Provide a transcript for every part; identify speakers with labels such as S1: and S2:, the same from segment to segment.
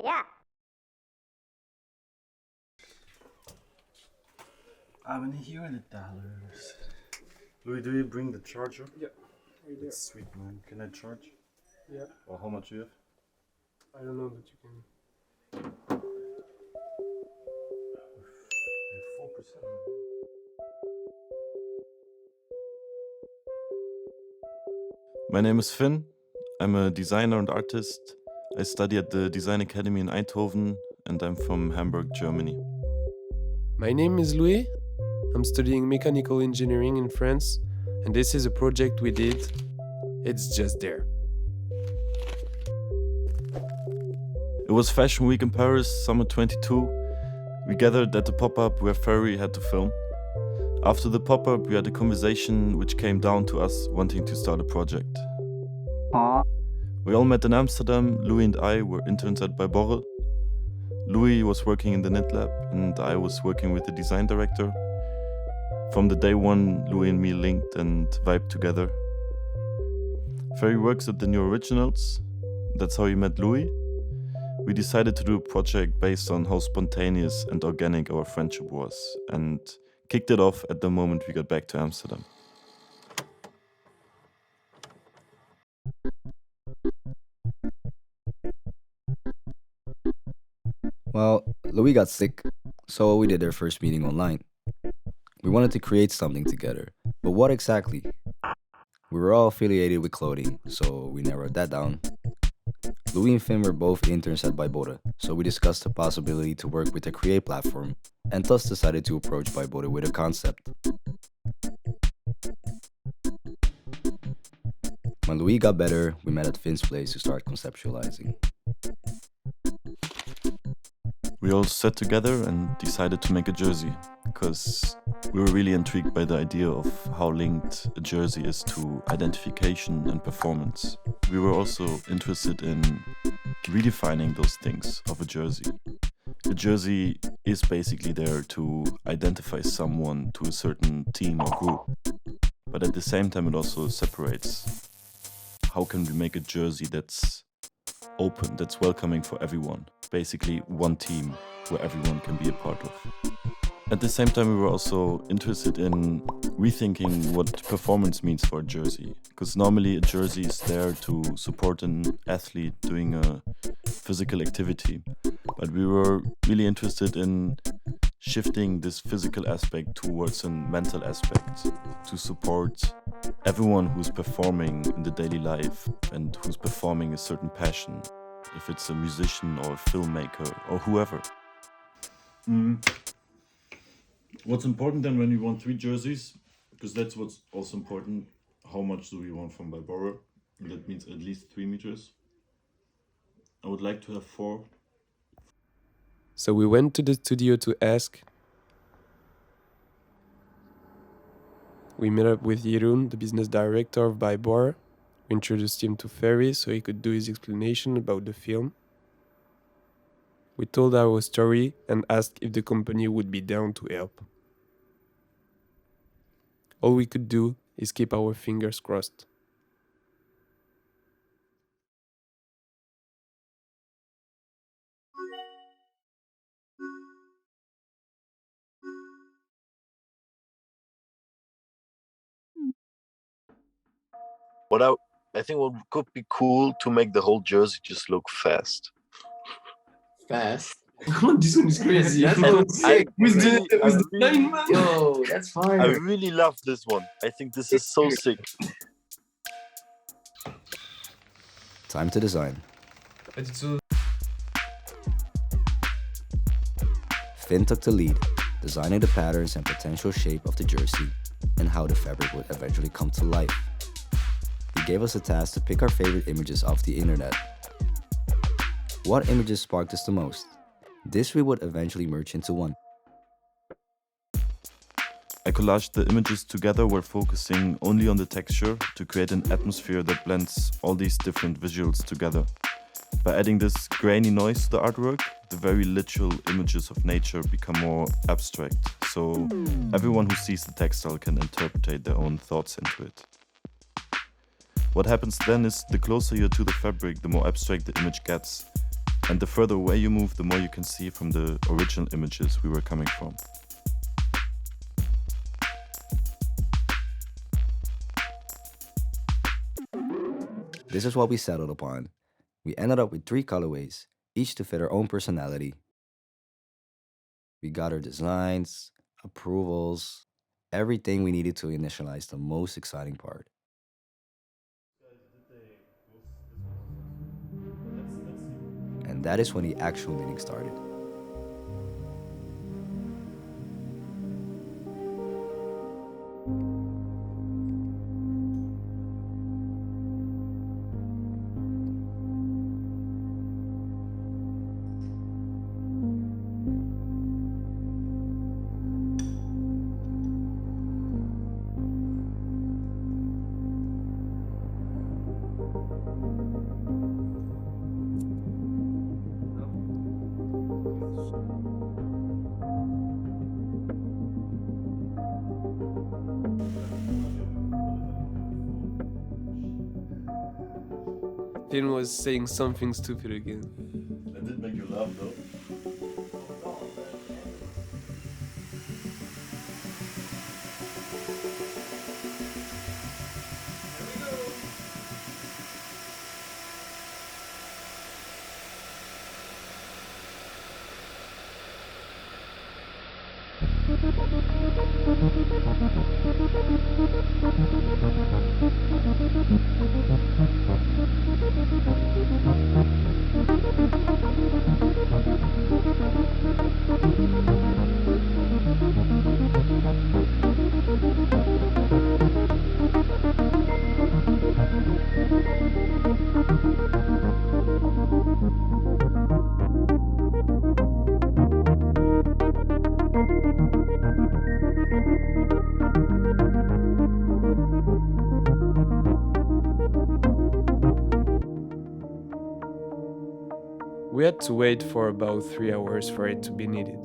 S1: Ja.
S2: I'm here the dollars. Louis, do you bring the charger?
S3: Yeah. Right there.
S2: That's sweet, man. Can I charge?
S3: Yeah.
S2: Or how much do you have?
S3: I don't know, but you can.
S2: 4%. My name is Fynn. I'm a designer and artist. I study at the Design Academy in Eindhoven and I'm from Hamburg, Germany.
S3: My name is Louis. I'm studying mechanical engineering in France, and this is a project we did. It's just there.
S2: It was Fashion Week in Paris, summer 22. We gathered at the pop-up where Farid had to film. After the pop-up, we had a conversation which came down to us wanting to start a project. We all met in Amsterdam. Louis and I were interns at BYBORRE. Louis was working in the knit lab and I was working with the design director. From the day one, Louis and me linked and vibed together. Farid works at the New Originals. That's how he met Louis. We decided to do a project based on how spontaneous and organic our friendship was and kicked it off at the moment we got back to Amsterdam.
S4: Well, Louis got sick, so we did our first meeting online. We wanted to create something together, but what exactly? We were all affiliated with clothing, so we narrowed that down. Louis and Fynn were both interns at BYBORRE, so we discussed the possibility to work with the Create platform, and thus decided to approach BYBORRE with a concept. When Louis got better, we met at Fynn's place to start conceptualizing.
S2: We all sat together and decided to make a jersey, because we were really intrigued by the idea of how linked a jersey is to identification and performance. We were also interested in redefining those things of a jersey. A jersey is basically there to identify someone to a certain team or group, but at the same time it also separates. How can we make a jersey that's open, that's welcoming for everyone? Basically one team where everyone can be a part of. At the same time, we were also interested in rethinking what performance means for a jersey. Because normally a jersey is there to support an athlete doing a physical activity. But we were really interested in shifting this physical aspect towards a mental aspect to support everyone who's performing in the daily life and who's performing a certain passion. If it's a musician or a filmmaker or whoever. What's important then when we want 3 jerseys, because that's what's also important, how much do we want from BYBORRE? That means at least 3 meters. I would like to have 4.
S3: So we went to the studio to ask. We met up with Jeroen, the business director of BYBORRE. We introduced him to Farid so he could do his explanation about the film. We told our story and asked if the company would be down to help. All we could do is keep our fingers crossed.
S5: I think what could be cool to make the whole jersey just look fast.
S6: Fast.
S7: This one is crazy.
S6: That's
S7: Sick. With the 9 man.
S6: Yo, that's fire.
S5: I really love this one. I think this is so sick.
S4: Time to design. Fynn took the lead, designing the patterns and potential shape of the jersey and how the fabric would eventually come to life. He gave us a task to pick our favorite images off the internet. What images sparked us the most? This we would eventually merge into one.
S2: I collaged the images together while focusing only on the texture to create an atmosphere that blends all these different visuals together. By adding this grainy noise to the artwork, the very literal images of nature become more abstract, so everyone who sees the textile can interpret their own thoughts into it. What happens then is the closer you're to the fabric, the more abstract the image gets. And the further away you move, the more you can see from the original images we were coming from.
S4: This is what we settled upon. We ended up with 3 colorways, each to fit our own personality. We got our designs, approvals, everything we needed to initialize the most exciting part. And that is when the actual meeting started.
S3: Fynn was saying something stupid again.
S2: That did make you laugh though.
S3: We had to wait for about 3 hours for it to be needed.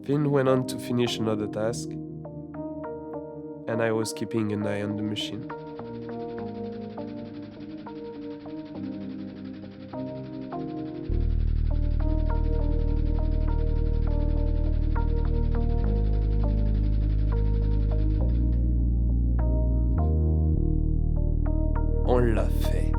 S3: Fynn went on to finish another task, and I was keeping an eye on the machine. On l'a fait.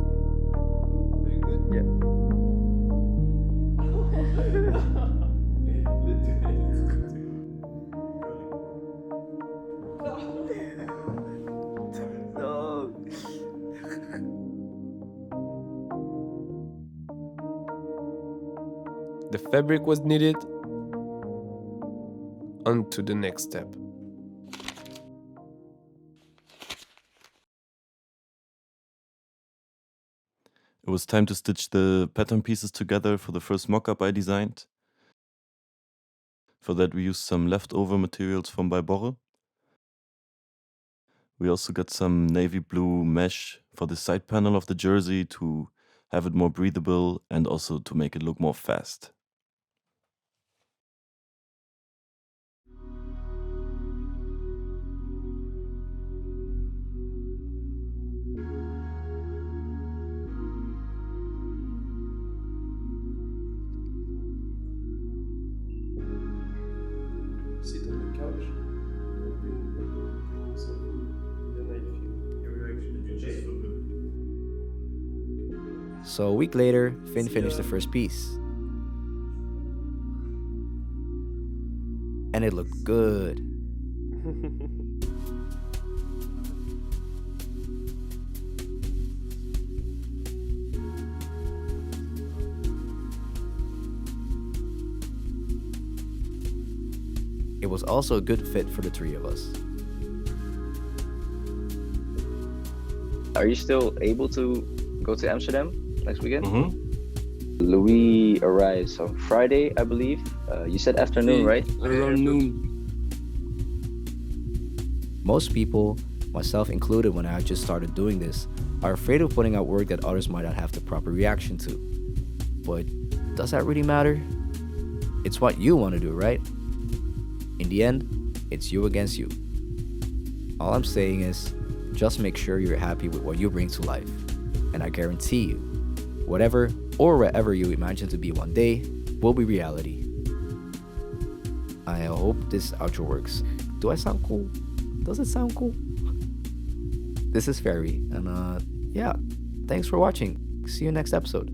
S3: The fabric was needed. On to the next step.
S2: It was time to stitch the pattern pieces together for the first mock-up I designed. For that we used some leftover materials from BYBORRE. We also got some navy blue mesh for the side panel of the jersey to have it more breathable and also to make it look more fast.
S3: Sit on the couch.
S4: So a week later, Fynn finished the first piece. And it looked good. It was also a good fit for the 3 of us.
S1: Are you still able to go to Amsterdam next weekend?
S8: Mm-hmm.
S1: Louis arrives on Friday, I believe. You said afternoon, right?
S8: Around noon.
S4: Most people, myself included when I just started doing this, are afraid of putting out work that others might not have the proper reaction to. But does that really matter? It's what you want to do, right? In the end, it's you against you. All I'm saying is, just make sure you're happy with what you bring to life. And I guarantee you, whatever or wherever you imagine to be one day will be reality. I hope this outro works. Do I sound cool? Does it sound cool? This is Fairy, and yeah, thanks for watching. See you next episode.